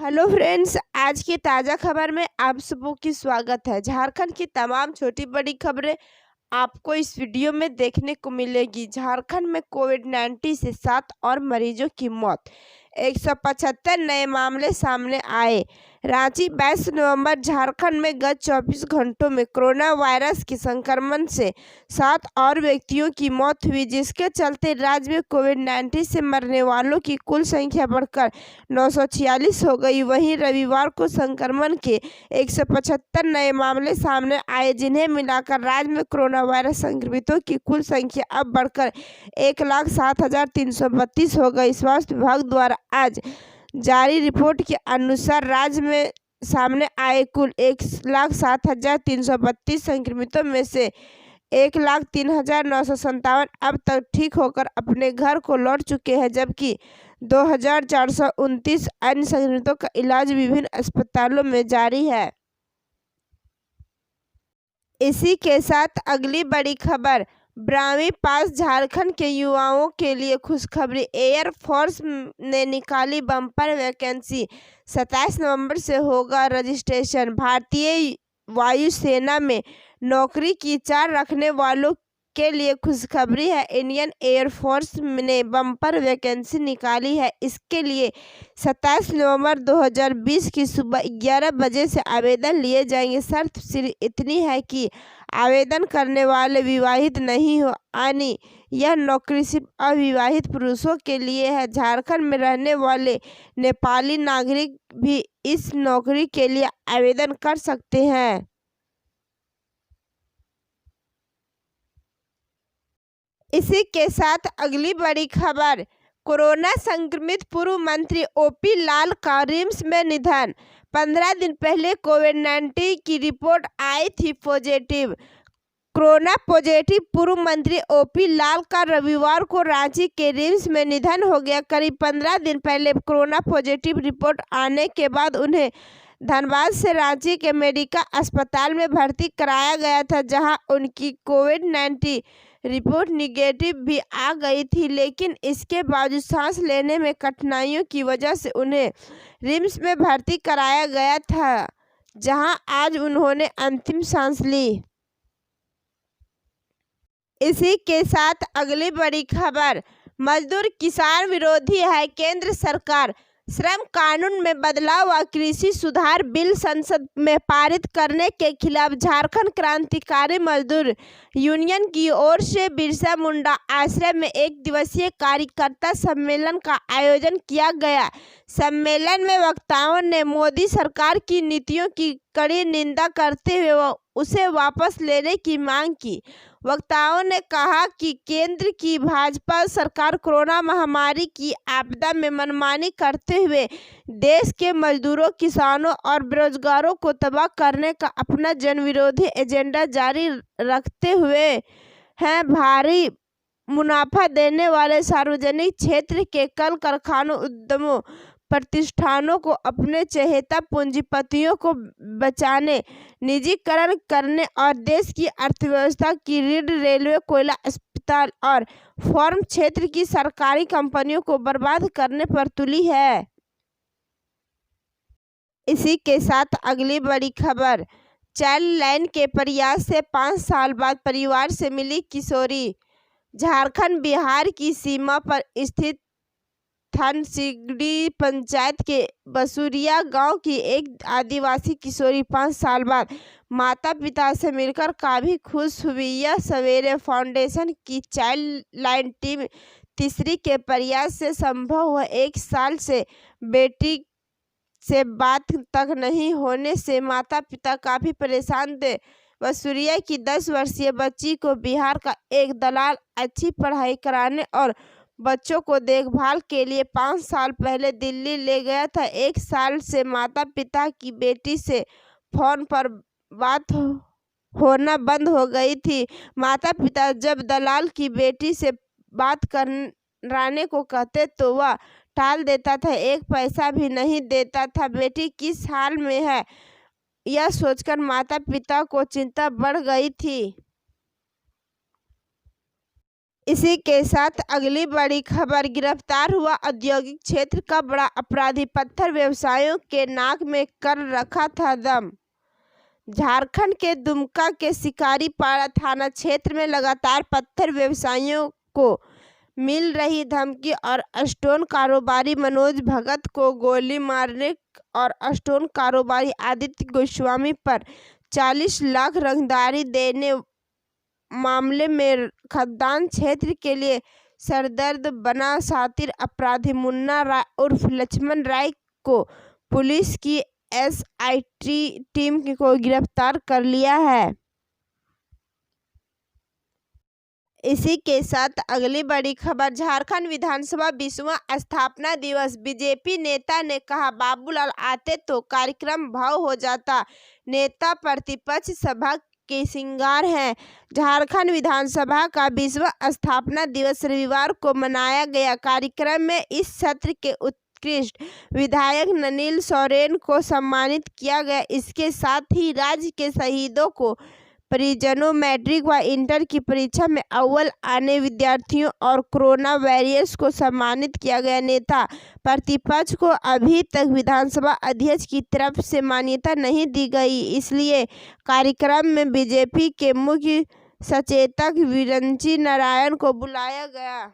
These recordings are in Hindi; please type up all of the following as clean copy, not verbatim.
हेलो फ्रेंड्स, आज की ताज़ा खबर में आप सबों की स्वागत है। झारखंड की तमाम छोटी बड़ी खबरें आपको इस वीडियो में देखने को मिलेगी। झारखंड में कोविड-19 से 7 और मरीजों की मौत, 175 नए मामले सामने आए। रांची 22 नवंबर। झारखंड में गत 24 घंटों में कोरोना वायरस के संक्रमण से 7 और व्यक्तियों की मौत हुई, जिसके चलते राज्य में कोविड-19 से मरने वालों की कुल संख्या बढ़कर 946 हो गई। वहीं रविवार को संक्रमण के 175 नए मामले सामने आए, जिन्हें मिलाकर राज्य में कोरोना वायरस संक्रमितों की कुल संख्या अब बढ़कर 1,07,332 हो गई। स्वास्थ्य विभाग द्वारा आज जारी रिपोर्ट के अनुसार राज्य में सामने आए कुल 1,07,332 संक्रमितों में से 1,03,957 अब तक ठीक होकर अपने घर को लौट चुके हैं, जबकि 2,429 अन्य संक्रमितों का इलाज विभिन्न अस्पतालों में जारी है। इसी के साथ अगली बड़ी खबर, 12वीं पास झारखंड के युवाओं के लिए खुशखबरी। एयर फोर्स ने निकाली बम्पर वैकेंसी, 27 नवंबर से होगा रजिस्ट्रेशन। भारतीय वायुसेना में नौकरी की इच्छा रखने वालों के लिए खुशखबरी है। इंडियन एयर फोर्स ने बम्पर वैकेंसी निकाली है। इसके लिए 27 नवंबर 2020 की सुबह 11 बजे से आवेदन लिए जाएंगे। शर्त सिर्फ इतनी है कि आवेदन करने वाले विवाहित नहीं हो, यानी यह नौकरी सिर्फ अविवाहित पुरुषों के लिए है। झारखंड में रहने वाले नेपाली नागरिक भी इस नौकरी के लिए आवेदन कर सकते हैं। इसी के साथ अगली बड़ी खबर, कोरोना संक्रमित पूर्व मंत्री ओपी लाल का रिम्स में निधन। 15 दिन पहले कोविड-19 की रिपोर्ट आई थी पॉजिटिव। कोरोना पॉजिटिव पूर्व मंत्री ओपी लाल का रविवार को रांची के रिम्स में निधन हो गया। करीब 15 दिन पहले कोरोना पॉजिटिव रिपोर्ट आने के बाद उन्हें धनबाद से रांची के मेडिकल अस्पताल में भर्ती कराया गया था, जहां उनकी कोविड-19 रिपोर्ट निगेटिव भी आ गई थी, लेकिन इसके बावजूद सांस लेने में कठिनाइयों की वजह से उन्हें रिम्स में भर्ती कराया गया था, जहां आज उन्होंने अंतिम सांस ली। इसी के साथ अगली बड़ी खबर, मजदूर किसान विरोधी है केंद्र सरकार। श्रम कानून में बदलाव व कृषि सुधार बिल संसद में पारित करने के खिलाफ झारखंड क्रांतिकारी मजदूर यूनियन की ओर से बिरसा मुंडा आश्रम में एक दिवसीय कार्यकर्ता सम्मेलन का आयोजन किया गया। सम्मेलन में वक्ताओं ने मोदी सरकार की नीतियों की कड़ी निंदा करते हुए उसे वापस लेने की मांग की। वक्ताओं ने कहा कि केंद्र की भाजपा सरकार कोरोना महामारी की आपदा में मनमानी करते हुए देश के मजदूरों, किसानों और बेरोजगारों को तबाह करने का अपना जनविरोधी एजेंडा जारी रखते हुए हैं। भारी मुनाफा देने वाले सार्वजनिक क्षेत्र के कल कारखानों, उद्यमों, प्रतिष्ठानों को अपने चहेता पूंजीपतियों को बचाने, निजीकरण करने और देश की अर्थव्यवस्था की रीढ़ रेलवे, कोयला, अस्पताल और फार्म क्षेत्र की सरकारी कंपनियों को बर्बाद करने पर तुली है। इसी के साथ अगली बड़ी खबर, चाइल्ड लाइन के प्रयास से 5 साल बाद परिवार से मिली किशोरी। झारखंड बिहार की सीमा पर स्थित थानसिगड़ी पंचायत के बसुरिया गांव की एक आदिवासी किशोरी 5 साल बाद माता पिता से मिलकर काफी खुश हुई। यह सवेरे फाउंडेशन की चाइल्ड लाइन टीम तीसरी के प्रयास से संभव हुआ। 1 साल से बेटी से बात तक नहीं होने से माता पिता काफी परेशान थे। बसुरिया की 10 वर्षीय बच्ची को बिहार का एक दलाल अच्छी पढ़ाई कराने और बच्चों को देखभाल के लिए 5 साल पहले दिल्ली ले गया था। 1 साल से माता पिता की बेटी से फोन पर बात होना बंद हो गई थी। माता पिता जब दलाल की बेटी से बात कराने को कहते तो वह टाल देता था, 1 पैसा भी नहीं देता था। बेटी किस हाल में है, यह सोचकर माता पिता को चिंता बढ़ गई थी। इसी के साथ अगली बड़ी खबर, गिरफ्तार हुआ औद्योगिक क्षेत्र का बड़ा अपराधी, पत्थर व्यवसायियों के नाक में कर रखा था दम। झारखंड के दुमका के शिकारीपाड़ा थाना क्षेत्र में लगातार पत्थर व्यवसायियों को मिल रही धमकी और स्टोन कारोबारी मनोज भगत को गोली मारने और स्टोन कारोबारी आदित्य गोस्वामी पर 40 लाख रंगदारी देने मामले में खदान क्षेत्र के लिए सरदर्द बना शातिर अपराधी मुन्ना राय उर्फ लक्ष्मण राय को पुलिस की एसआईटी टीम को गिरफ्तार कर लिया है। इसी के साथ अगली बड़ी खबर, झारखंड विधानसभा 20वां स्थापना दिवस, बीजेपी नेता ने कहा बाबूलाल आते तो कार्यक्रम भव्य हो जाता, नेता प्रतिपक्ष सभा के श्रृंगार हैं। झारखंड विधानसभा का 20वां स्थापना दिवस रविवार को मनाया गया। कार्यक्रम में इस सत्र के उत्कृष्ट विधायक नलिनी सोरेन को सम्मानित किया गया। इसके साथ ही राज्य के शहीदों को परिजनों, मैट्रिक व इंटर की परीक्षा में अव्वल आने विद्यार्थियों और कोरोना वॉरियर्स को सम्मानित किया गया। नेता प्रतिपक्ष को अभी तक विधानसभा अध्यक्ष की तरफ से मान्यता नहीं दी गई, इसलिए कार्यक्रम में बीजेपी के मुख्य सचेतक विरंची नारायण को बुलाया गया।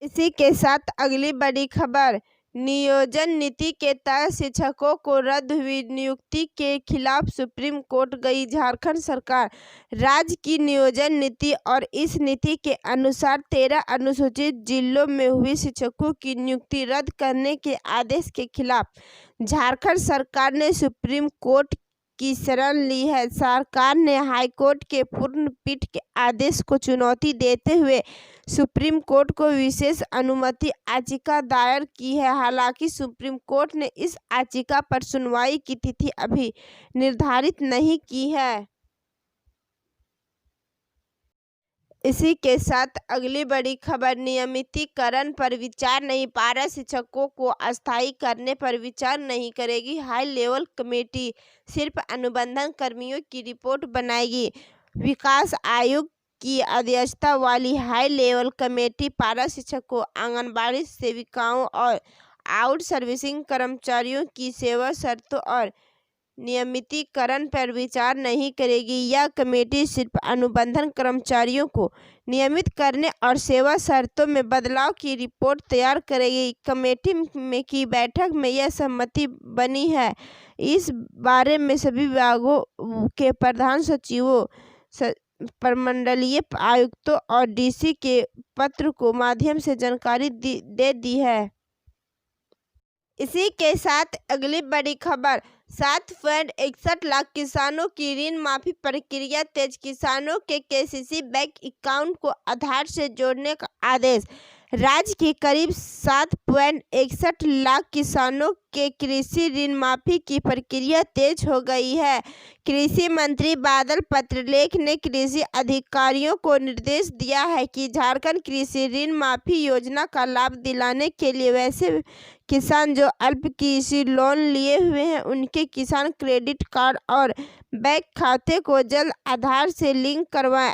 इसी के साथ अगली बड़ी खबर, नियोजन नीति के तहत शिक्षकों को रद्द हुई नियुक्ति के खिलाफ सुप्रीम कोर्ट गई झारखंड सरकार। राज्य की नियोजन नीति और इस नीति के अनुसार 13 अनुसूचित जिलों में हुई शिक्षकों की नियुक्ति रद्द करने के आदेश के खिलाफ झारखंड सरकार ने सुप्रीम कोर्ट की शरण ली है। सरकार ने हाईकोर्ट के पूर्ण पीठ के आदेश को चुनौती देते हुए सुप्रीम कोर्ट को विशेष अनुमति याचिका दायर की है। हालांकि सुप्रीम कोर्ट ने इस याचिका पर सुनवाई की तिथि अभी निर्धारित नहीं की है। इसी के साथ अगली बड़ी खबर, नियमितीकरण पर विचार नहीं, पारा शिक्षकों को अस्थायी करने पर विचार नहीं करेगी हाई लेवल कमेटी, सिर्फ अनुबंधन कर्मियों की रिपोर्ट बनाएगी। विकास आयुक्त की अध्यक्षता वाली हाई लेवल कमेटी पारा शिक्षकों, आंगनबाड़ी सेविकाओं और आउट सर्विसिंग कर्मचारियों की सेवा शर्तों और नियमितीकरण पर विचार नहीं करेगी। यह कमेटी सिर्फ अनुबंधन कर्मचारियों को नियमित करने और सेवा शर्तों में बदलाव की रिपोर्ट तैयार करेगी। कमेटी की बैठक में यह सहमति बनी है। इस बारे में सभी विभागों के प्रधान सचिवों, प्रमंडलीय आयुक्तों और डीसी के पत्र को माध्यम से जानकारी दे दी है। इसी के साथ अगली बड़ी खबर, 7.61 लाख किसानों की ऋण माफी प्रक्रिया तेज, किसानों के केसीसी बैंक अकाउंट को आधार से जोड़ने का आदेश। राज्य के करीब 7.61 लाख किसानों के कृषि ऋण माफी की प्रक्रिया तेज हो गई है। कृषि मंत्री बादल पत्रलेख ने कृषि अधिकारियों को निर्देश दिया है कि झारखंड कृषि ऋण माफी योजना का लाभ दिलाने के लिए वैसे किसान जो अल्प कृषि लोन लिए हुए हैं उनके किसान क्रेडिट कार्ड और बैंक खाते को जल्द आधार से लिंक करवाएं,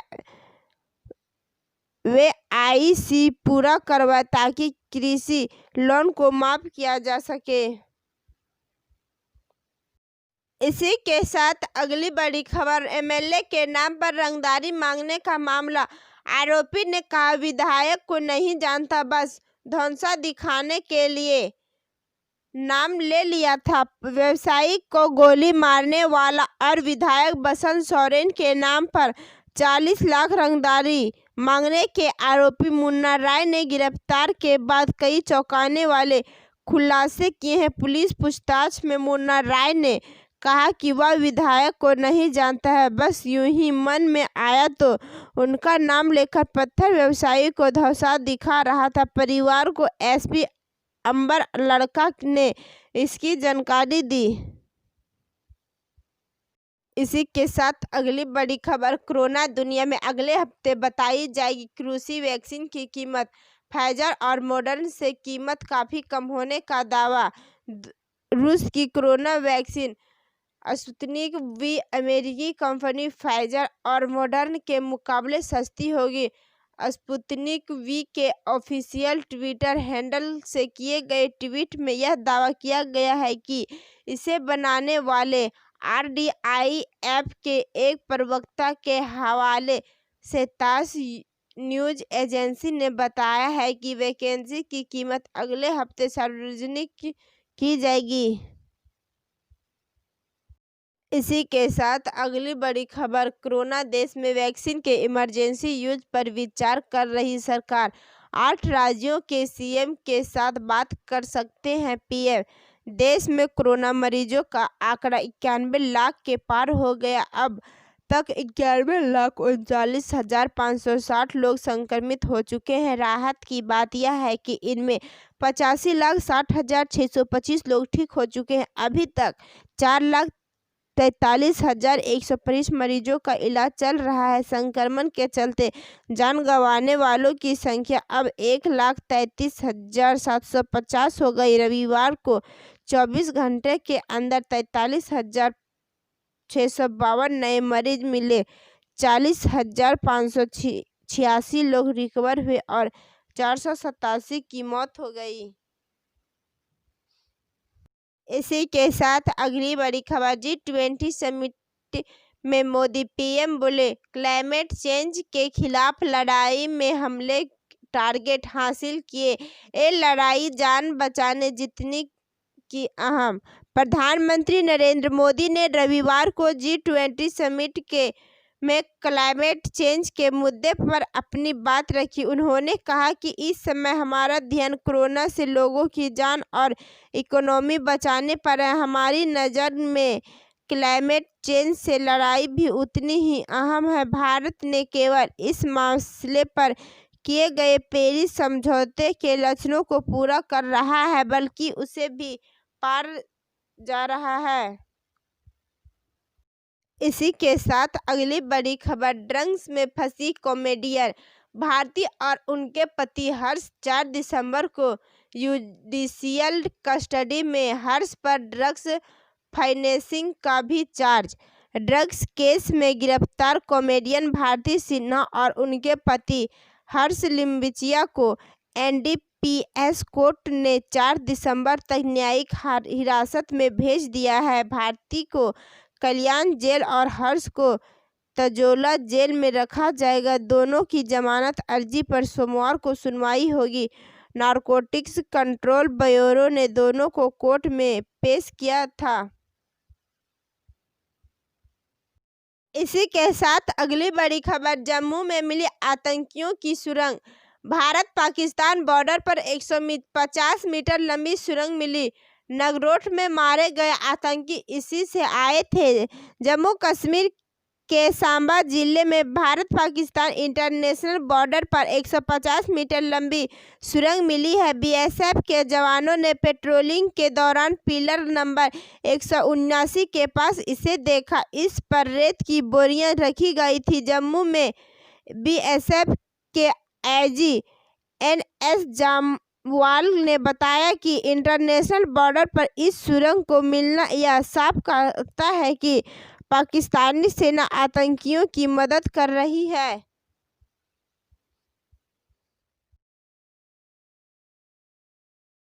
वे आईसी पूरा करवाएं ताकि कृषि लोन को माफ किया जा सके। इसी के साथ अगली बड़ी खबर, एमएलए के नाम पर रंगदारी मांगने का मामला, आरोपी ने कहा विधायक को नहीं जानता, बस धौंसा दिखाने के लिए नाम ले लिया था। व्यवसायी को गोली मारने वाला और विधायक बसंत सोरेन के नाम पर 40 लाख रंगदारी मांगने के आरोपी मुन्ना राय ने गिरफ्तार के बाद कई चौंकाने वाले खुलासे किए हैं। पुलिस पूछताछ में मुन्ना राय ने कहा कि वह विधायक को नहीं जानता है, बस यूं ही मन में आया तो उनका नाम लेकर पत्थर व्यवसायी को धौंसा दिखा रहा था। परिवार को एसपी अंबर लड़का ने इसकी जानकारी दी। इसी के साथ अगली बड़ी खबर, कोरोना दुनिया में अगले हफ्ते बताई जाएगी रूसी वैक्सीन की कीमत, फाइजर और मॉडर्ना से कीमत काफ़ी कम होने का दावा। रूस की कोरोना वैक्सीन स्पुतनिक वी अमेरिकी कंपनी फाइजर और मॉडर्न के मुकाबले सस्ती होगी। स्पुतनिक वी के ऑफिशियल ट्विटर हैंडल से किए गए ट्वीट में यह दावा किया गया है कि इसे बनाने वाले RDIF के एक प्रवक्ता के हवाले से तास न्यूज एजेंसी ने बताया है कि वैकेंसी की कीमत अगले हफ्ते सार्वजनिक की जाएगी। इसी के साथ अगली बड़ी खबर, कोरोना देश में वैक्सीन के इमरजेंसी यूज पर विचार कर रही सरकार, 8 राज्यों के CM के साथ बात कर सकते हैं PM। देश में कोरोना मरीजों का आंकड़ा 91 लाख के पार हो गया। अब तक 91,39,560 लोग संक्रमित हो चुके हैं। राहत की बात यह है कि इनमें 85,60,625 लोग ठीक हो चुके हैं। अभी तक 4,43,125 मरीजों का इलाज चल रहा है। संक्रमण के चलते जान गंवाने वालों की संख्या अब 1,33,750 हो गई। रविवार को 24 घंटे के अंदर 43,652 नए मरीज मिले, 40,586 लोग रिकवर हुए और 487 की मौत हो गई। इसी के साथ अगली बड़ी खबर, G20 समिट में मोदी PM बोले, क्लाइमेट चेंज के खिलाफ लड़ाई में हमने टारगेट हासिल किए, ये लड़ाई जान बचाने जितनी की अहम। प्रधानमंत्री नरेंद्र मोदी ने रविवार को G20 समिट में क्लाइमेट चेंज के मुद्दे पर अपनी बात रखी। उन्होंने कहा कि इस समय हमारा ध्यान कोरोना से लोगों की जान और इकोनॉमी बचाने पर है। हमारी नज़र में क्लाइमेट चेंज से लड़ाई भी उतनी ही अहम है। भारत ने केवल इस मसले पर किए गए पेरिस समझौते के लक्ष्यों को पूरा कर रहा है, बल्कि उसे भी पार जा रहा है। इसी के साथ अगली बड़ी खबर, ड्रग्स में फंसी कॉमेडियन भारती और उनके पति हर्ष 4 दिसंबर को जुडिशियल कस्टडी में। हर्ष पर ड्रग्स फाइनेंसिंग का भी चार्ज। ड्रग्स केस में गिरफ्तार कॉमेडियन भारती सिन्हा और उनके पति हर्ष लिम्बिचिया को NDPS कोर्ट ने 4 दिसंबर तक न्यायिक हिरासत में भेज दिया है। भारती को कल्याण जेल और हर्ष को तजोला जेल में रखा जाएगा। दोनों की जमानत अर्जी पर सोमवार को सुनवाई होगी। नारकोटिक्स कंट्रोल ब्यूरो ने दोनों को कोर्ट में पेश किया था। इसी के साथ अगली बड़ी खबर, जम्मू में मिली आतंकियों की सुरंग। भारत पाकिस्तान बॉर्डर पर 150 मीटर लंबी सुरंग मिली। नगरोट में मारे गए आतंकी इसी से आए थे। जम्मू कश्मीर के सांबा जिले में भारत पाकिस्तान इंटरनेशनल बॉर्डर पर 150 मीटर लंबी सुरंग मिली है। BSF के जवानों ने पेट्रोलिंग के दौरान पिलर नंबर 179 के पास इसे देखा। इस पर रेत की बोरियां रखी गई थी। जम्मू में BSF के IG NS जामवाल ने बताया कि इंटरनेशनल बॉर्डर पर इस सुरंग को मिलना यह साफ करता है कि पाकिस्तानी सेना आतंकियों की मदद कर रही है।